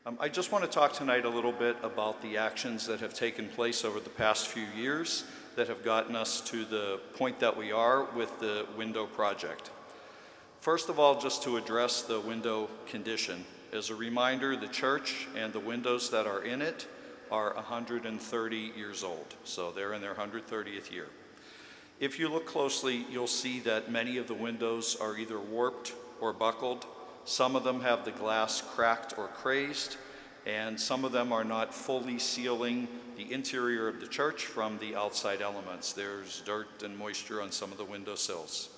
I just want to talk tonight a little bit about the actions that have taken place over the past few years that have gotten us to the point that we are with the window project. First of all, just to address the window condition. As a reminder, the church and the windows that are in it are 130 years old, so they're in their 130th year. If you look closely, you'll see that many of the windows are either warped or buckled. Some of them have the glass cracked or crazed, and some of them are not fully sealing the interior of the church from the outside elements. There's dirt and moisture on some of the windowsills.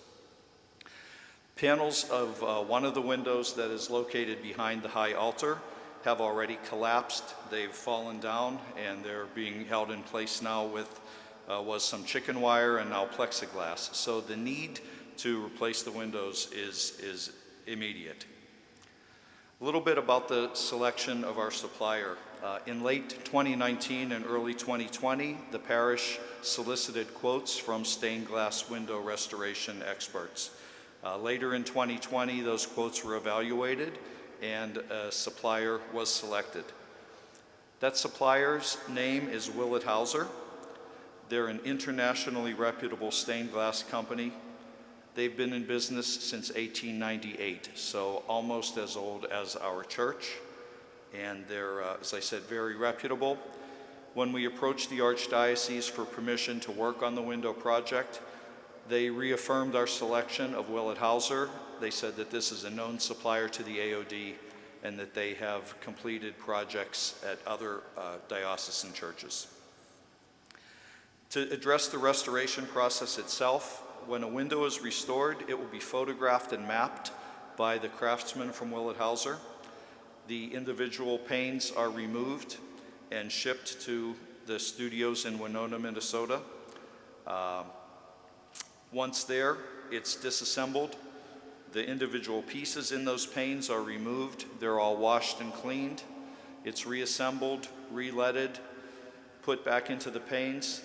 Panels of one of the windows that is located behind the high altar have already collapsed. They've fallen down, and they're being held in place now with was some chicken wire and now plexiglass. So the need to replace the windows is immediate. A little bit about the selection of our supplier. In late 2019 and early 2020, the parish solicited quotes from stained glass window restoration experts. Later in 2020, those quotes were evaluated and a supplier was selected. That supplier's name is Willett Hauser. They're an internationally reputable stained glass company. They've been in business since 1898, so almost as old as our church, and they're, as I said, very reputable. When we approached the Archdiocese for permission to work on the window project, they reaffirmed our selection of Willett Hauser. They said that this is a known supplier to the AOD and that they have completed projects at other diocesan churches. To address the restoration process itself, when a window is restored, it will be photographed and mapped by the craftsman from Willett Hauser. The individual panes are removed and shipped to the studios in Winona, Minnesota. Once there, it's disassembled. The individual pieces in those panes are removed. They're all washed and cleaned. It's reassembled, re-leaded, put back into the panes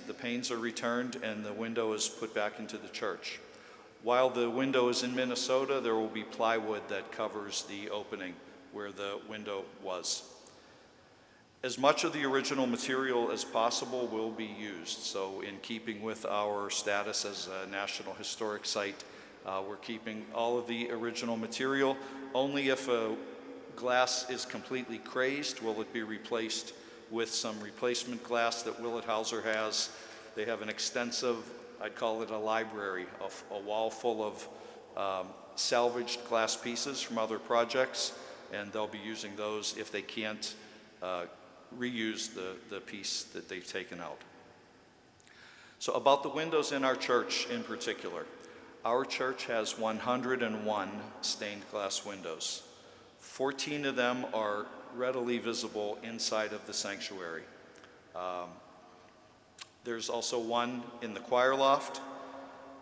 are returned, and the window is put back into the church. While the window is in Minnesota, there will be plywood that covers the opening where the window was. As much of the original material as possible will be used. So in keeping with our status as a National Historic Site, we're keeping all of the original material. Only if a glass is completely crazed will it be replaced with some replacement glass that Willett Hauser has. They have an extensive, I'd call it a library, a wall full of salvaged glass pieces from other projects, and they'll be using those if they can't reuse the piece that they've taken out. So about the windows in our church in particular, our church has 101 stained glass windows. 14 of them are readily visible inside of the sanctuary. There's also one in the choir loft,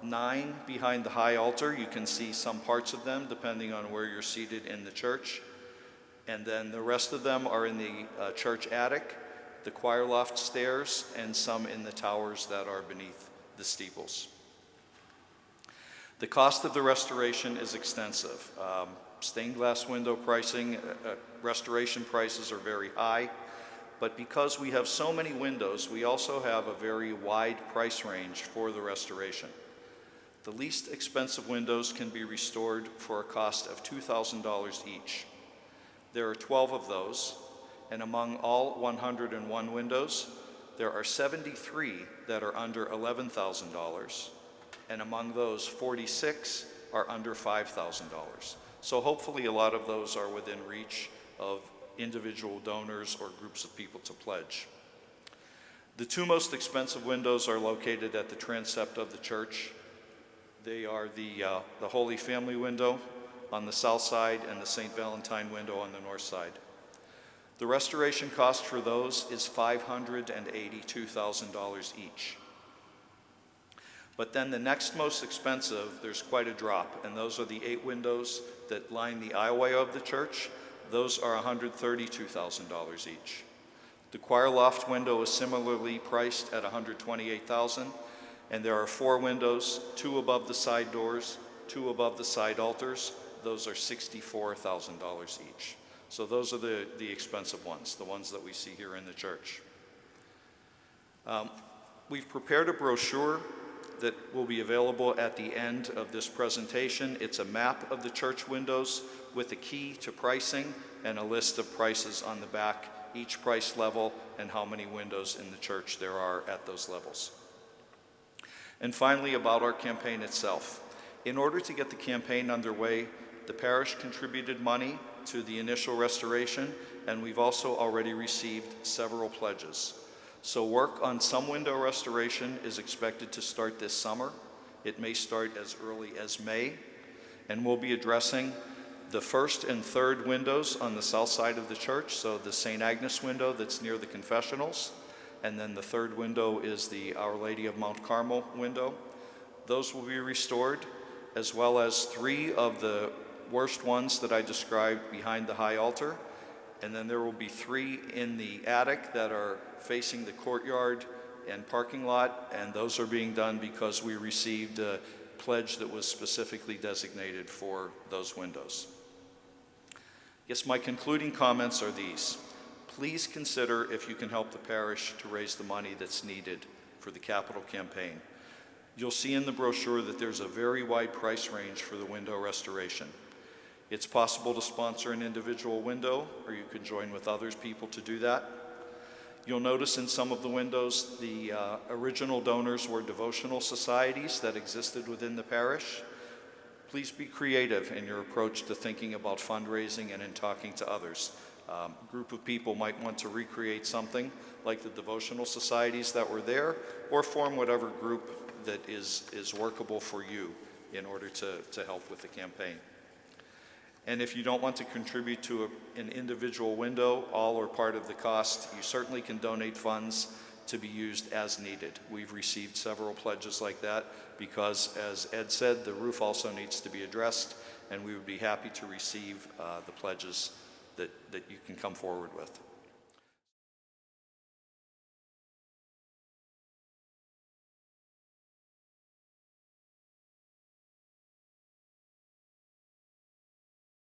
9 behind the high altar. You can see some parts of them depending on where you're seated in the church. And then the rest of them are in the church attic, the choir loft stairs, and some in the towers that are beneath the steeples. The cost of the restoration is extensive. Stained glass window pricing, restoration prices are very high, but because we have so many windows, we also have a very wide price range for the restoration. The least expensive windows can be restored for a cost of $2,000 each. There are 12 of those, and among all 101 windows, there are 73 that are under $11,000, and among those, 46 are under $5,000. So hopefully a lot of those are within reach of individual donors or groups of people to pledge. The 2 most expensive windows are located at the transept of the church. They are the Holy Family window on the south side and the St. Valentine window on the north side. The restoration cost for those is $582,000 each. But then the next most expensive, there's quite a drop, and those are the 8 windows that line the aisleway of the church. Those are $132,000 each. The choir loft window is similarly priced at $128,000, and there are 4 windows, 2 above the side doors, 2 above the side altars. Those are $64,000 each. So those are the expensive ones, the ones that we see here in the church. We've prepared a brochure that will be available at the end of this presentation. It's a map of the church windows with a key to pricing and a list of prices on the back, each price level and how many windows in the church there are at those levels. And finally, about our campaign itself. In order to get the campaign underway, the parish contributed money to the initial restoration, and we've also already received several pledges. So work on some window restoration is expected to start this summer. It may start as early as May, and we'll be addressing the first and third windows on the south side of the church, so the St. Agnes window that's near the confessionals, and then the third window is the Our Lady of Mount Carmel window. Those will be restored, as well as 3 of the worst ones that I described behind the high altar, and then there will be 3 in the attic that are facing the courtyard and parking lot, and those are being done because we received a pledge that was specifically designated for those windows. Yes, my concluding comments are these. Please consider if you can help the parish to raise the money that's needed for the capital campaign. You'll see in the brochure that there's a very wide price range for the window restoration. It's possible to sponsor an individual window, or you can join with other people to do that. You'll notice in some of the windows, the original donors were devotional societies that existed within the parish. Please be creative in your approach to thinking about fundraising and in talking to others. A group of people might want to recreate something like the devotional societies that were there, or form whatever group that is workable for you in order to help with the campaign. And if you don't want to contribute to an individual window, all or part of the cost, you certainly can donate funds to be used as needed. We've received several pledges like that because, as Ed said, the roof also needs to be addressed, and we would be happy to receive the pledges that you can come forward with.